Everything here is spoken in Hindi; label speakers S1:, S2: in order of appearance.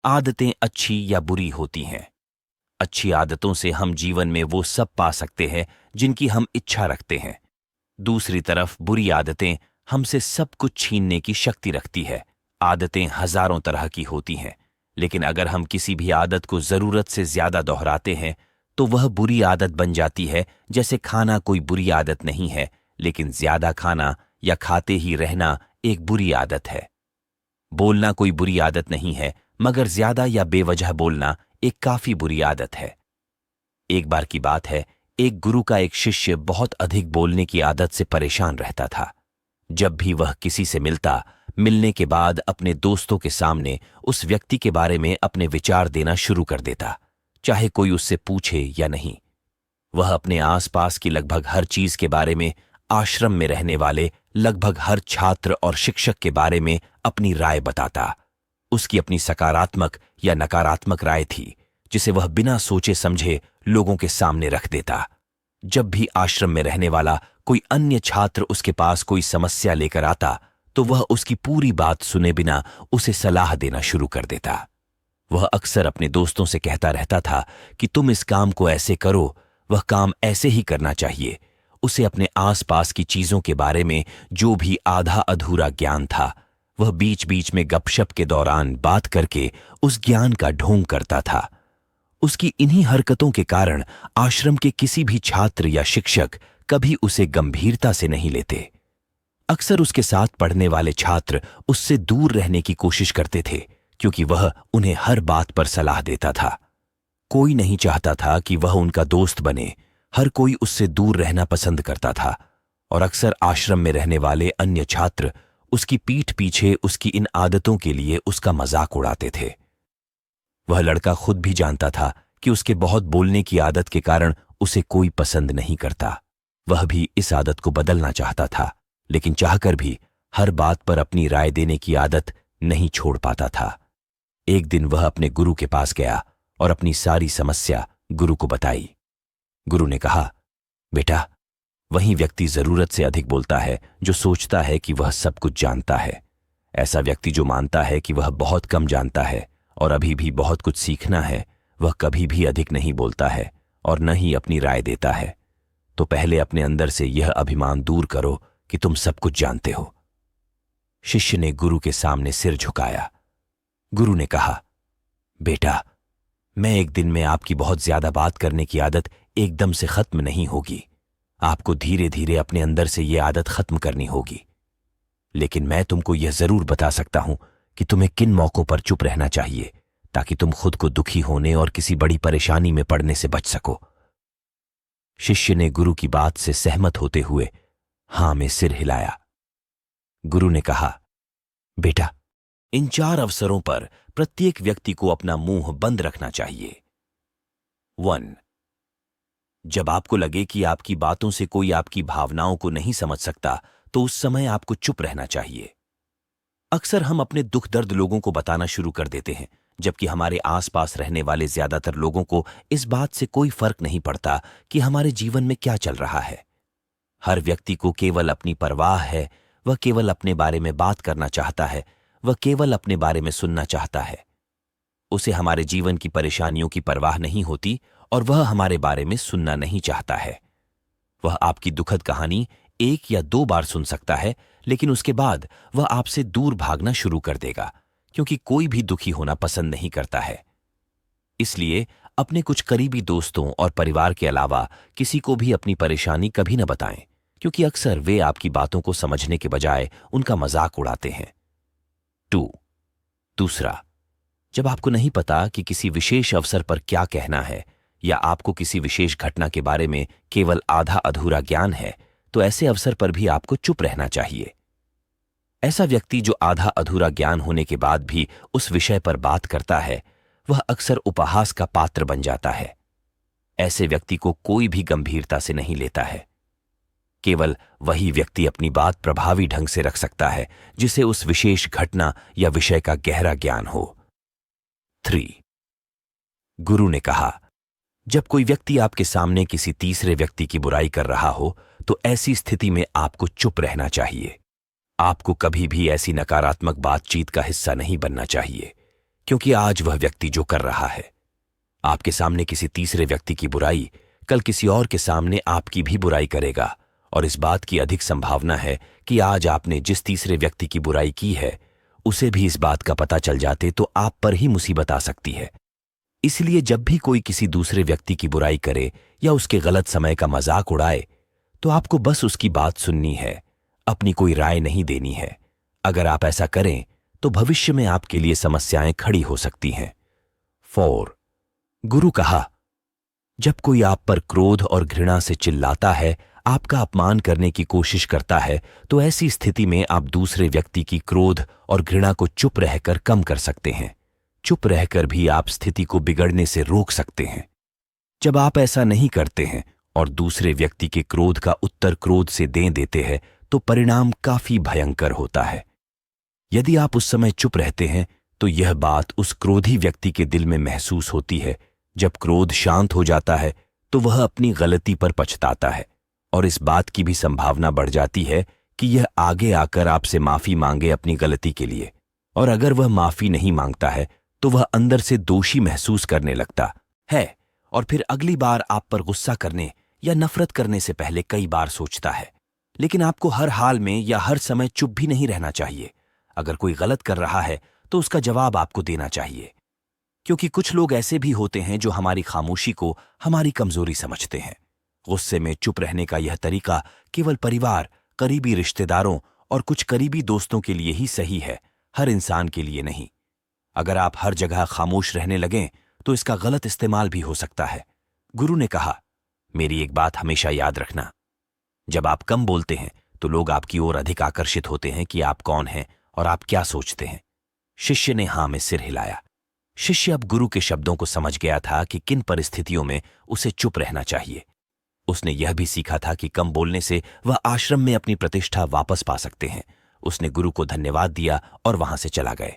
S1: आदतें अच्छी या बुरी होती हैं। अच्छी आदतों से हम जीवन में वो सब पा सकते हैं जिनकी हम इच्छा रखते हैं। दूसरी तरफ बुरी आदतें हमसे सब कुछ छीनने की शक्ति रखती है। आदतें हजारों तरह की होती हैं, लेकिन अगर हम किसी भी आदत को जरूरत से ज्यादा दोहराते हैं तो वह बुरी आदत बन जाती है। जैसे खाना कोई बुरी आदत नहीं है, लेकिन ज्यादा खाना या खाते ही रहना एक बुरी आदत है। बोलना कोई बुरी आदत नहीं है, मगर ज्यादा या बेवजह बोलना एक काफी बुरी आदत है। एक बार की बात है, एक गुरु का एक शिष्य बहुत अधिक बोलने की आदत से परेशान रहता था। जब भी वह किसी से मिलने के बाद अपने दोस्तों के सामने उस व्यक्ति के बारे में अपने विचार देना शुरू कर देता, चाहे कोई उससे पूछे या नहीं। वह अपने आसपास की लगभग हर चीज के बारे में, आश्रम में रहने वाले लगभग हर छात्र और शिक्षक के बारे में अपनी राय बताता। उसकी अपनी सकारात्मक या नकारात्मक राय थी, जिसे वह बिना सोचे समझे लोगों के सामने रख देता। जब भी आश्रम में रहने वाला कोई अन्य छात्र उसके पास कोई समस्या लेकर आता, तो वह उसकी पूरी बात सुने बिना उसे सलाह देना शुरू कर देता। वह अक्सर अपने दोस्तों से कहता रहता था कि तुम इस काम को ऐसे करो, वह काम ऐसे ही करना चाहिए। उसे अपने आसपास की चीजों के बारे में जो भी आधा अधूरा ज्ञान था, वह बीच बीच में गपशप के दौरान बात करके उस ज्ञान का ढोंग करता था। उसकी इन्हीं हरकतों के कारण आश्रम के किसी भी छात्र या शिक्षक कभी उसे गंभीरता से नहीं लेते। अक्सर उसके साथ पढ़ने वाले छात्र उससे दूर रहने की कोशिश करते थे, क्योंकि वह उन्हें हर बात पर सलाह देता था। कोई नहीं चाहता था कि वह उनका दोस्त बने। हर कोई उससे दूर रहना पसंद करता था, और अक्सर आश्रम में रहने वाले अन्य छात्र उसकी पीठ पीछे उसकी इन आदतों के लिए उसका मजाक उड़ाते थे। वह लड़का खुद भी जानता था कि उसके बहुत बोलने की आदत के कारण उसे कोई पसंद नहीं करता। वह भी इस आदत को बदलना चाहता था, लेकिन चाहकर भी हर बात पर अपनी राय देने की आदत नहीं छोड़ पाता था। एक दिन वह अपने गुरु के पास गया और अपनी सारी समस्या गुरु को बताई। गुरु ने कहा, बेटा, वही व्यक्ति जरूरत से अधिक बोलता है जो सोचता है कि वह सब कुछ जानता है। ऐसा व्यक्ति जो मानता है कि वह बहुत कम जानता है और अभी भी बहुत कुछ सीखना है, वह कभी भी अधिक नहीं बोलता है और न ही अपनी राय देता है। तो पहले अपने अंदर से यह अभिमान दूर करो कि तुम सब कुछ जानते हो। शिष्य ने गुरु के सामने सिर झुकाया। गुरु ने कहा, बेटा, मैं एक दिन में आपकी बहुत ज्यादा बात करने की आदत एकदम से खत्म नहीं होगी। आपको धीरे धीरे अपने अंदर से यह आदत खत्म करनी होगी। लेकिन मैं तुमको यह जरूर बता सकता हूं कि तुम्हें किन मौकों पर चुप रहना चाहिए, ताकि तुम खुद को दुखी होने और किसी बड़ी परेशानी में पड़ने से बच सको। शिष्य ने गुरु की बात से सहमत होते हुए हां में सिर हिलाया। गुरु ने कहा, बेटा, इन 4 अवसरों पर प्रत्येक व्यक्ति को अपना मुंह बंद रखना चाहिए। 1. जब आपको लगे कि आपकी बातों से कोई आपकी भावनाओं को नहीं समझ सकता, तो उस समय आपको चुप रहना चाहिए। अक्सर हम अपने दुख दर्द लोगों को बताना शुरू कर देते हैं, जबकि हमारे आसपास रहने वाले ज्यादातर लोगों को इस बात से कोई फर्क नहीं पड़ता कि हमारे जीवन में क्या चल रहा है। हर व्यक्ति को केवल अपनी परवाह है। वह केवल अपने बारे में बात करना चाहता है। वह केवल अपने बारे में सुनना चाहता है। उसे हमारे जीवन की परेशानियों की परवाह नहीं होती और वह हमारे बारे में सुनना नहीं चाहता है। वह आपकी दुखद कहानी 1 या 2 बार सुन सकता है, लेकिन उसके बाद वह आपसे दूर भागना शुरू कर देगा, क्योंकि कोई भी दुखी होना पसंद नहीं करता है। इसलिए अपने कुछ करीबी दोस्तों और परिवार के अलावा किसी को भी अपनी परेशानी कभी न बताएं, क्योंकि अक्सर वे आपकी बातों को समझने के बजाय उनका मजाक उड़ाते हैं। 2. दूसरा, जब आपको नहीं पता कि किसी विशेष अवसर पर क्या कहना है, या आपको किसी विशेष घटना के बारे में केवल आधा अधूरा ज्ञान है, तो ऐसे अवसर पर भी आपको चुप रहना चाहिए। ऐसा व्यक्ति जो आधा अधूरा ज्ञान होने के बाद भी उस विषय पर बात करता है, वह अक्सर उपहास का पात्र बन जाता है। ऐसे व्यक्ति को कोई भी गंभीरता से नहीं लेता है। केवल वही व्यक्ति अपनी बात प्रभावी ढंग से रख सकता है जिसे उस विशेष घटना या विषय का गहरा ज्ञान हो। 3. गुरु ने कहा, जब कोई व्यक्ति आपके सामने किसी तीसरे व्यक्ति की बुराई कर रहा हो, तो ऐसी स्थिति में आपको चुप रहना चाहिए। आपको कभी भी ऐसी नकारात्मक बातचीत का हिस्सा नहीं बनना चाहिए, क्योंकि आज वह व्यक्ति जो कर रहा है आपके सामने किसी तीसरे व्यक्ति की बुराई, कल किसी और के सामने आपकी भी बुराई करेगा। और इस बात की अधिक संभावना है कि आज आपने जिस तीसरे व्यक्ति की बुराई की है उसे भी इस बात का पता चल जाते तो आप पर ही मुसीबत आ सकती है। इसलिए जब भी कोई किसी दूसरे व्यक्ति की बुराई करे या उसके गलत समय का मजाक उड़ाए तो आपको बस उसकी बात सुननी है, अपनी कोई राय नहीं देनी है। अगर आप ऐसा करें तो भविष्य में आपके लिए समस्याएं खड़ी हो सकती हैं। 4. गुरु कहा, जब कोई आप पर क्रोध और घृणा से चिल्लाता है, आपका अपमान करने की कोशिश करता है, तो ऐसी स्थिति में आप दूसरे व्यक्ति की क्रोध और घृणा को चुप रहकर कम कर सकते हैं। चुप रहकर भी आप स्थिति को बिगड़ने से रोक सकते हैं। जब आप ऐसा नहीं करते हैं और दूसरे व्यक्ति के क्रोध का उत्तर क्रोध से दे देते हैं तो परिणाम काफी भयंकर होता है। यदि आप उस समय चुप रहते हैं तो यह बात उस क्रोधी व्यक्ति के दिल में महसूस होती है। जब क्रोध शांत हो जाता है तो वह अपनी गलती पर पछताता है और इस बात की भी संभावना बढ़ जाती है कि यह आगे आकर आपसे माफी मांगे अपनी गलती के लिए। और अगर वह माफी नहीं मांगता है तो वह अंदर से दोषी महसूस करने लगता है और फिर अगली बार आप पर गुस्सा करने या नफरत करने से पहले कई बार सोचता है। लेकिन आपको हर हाल में या हर समय चुप भी नहीं रहना चाहिए। अगर कोई गलत कर रहा है तो उसका जवाब आपको देना चाहिए, क्योंकि कुछ लोग ऐसे भी होते हैं जो हमारी खामोशी को हमारी कमजोरी समझते हैं। गुस्से में चुप रहने का यह तरीका केवल परिवार, करीबी रिश्तेदारों और कुछ करीबी दोस्तों के लिए ही सही है, हर इंसान के लिए नहीं। अगर आप हर जगह खामोश रहने लगें तो इसका गलत इस्तेमाल भी हो सकता है। गुरु ने कहा, मेरी एक बात हमेशा याद रखना, जब आप कम बोलते हैं तो लोग आपकी ओर अधिक आकर्षित होते हैं कि आप कौन हैं और आप क्या सोचते हैं। शिष्य ने हाँ में सिर हिलाया। शिष्य अब गुरु के शब्दों को समझ गया था कि किन परिस्थितियों में उसे चुप रहना चाहिए। उसने यह भी सीखा था कि कम बोलने से वह आश्रम में अपनी प्रतिष्ठा वापस पा सकते हैं। उसने गुरु को धन्यवाद दिया और वहां से चला गया।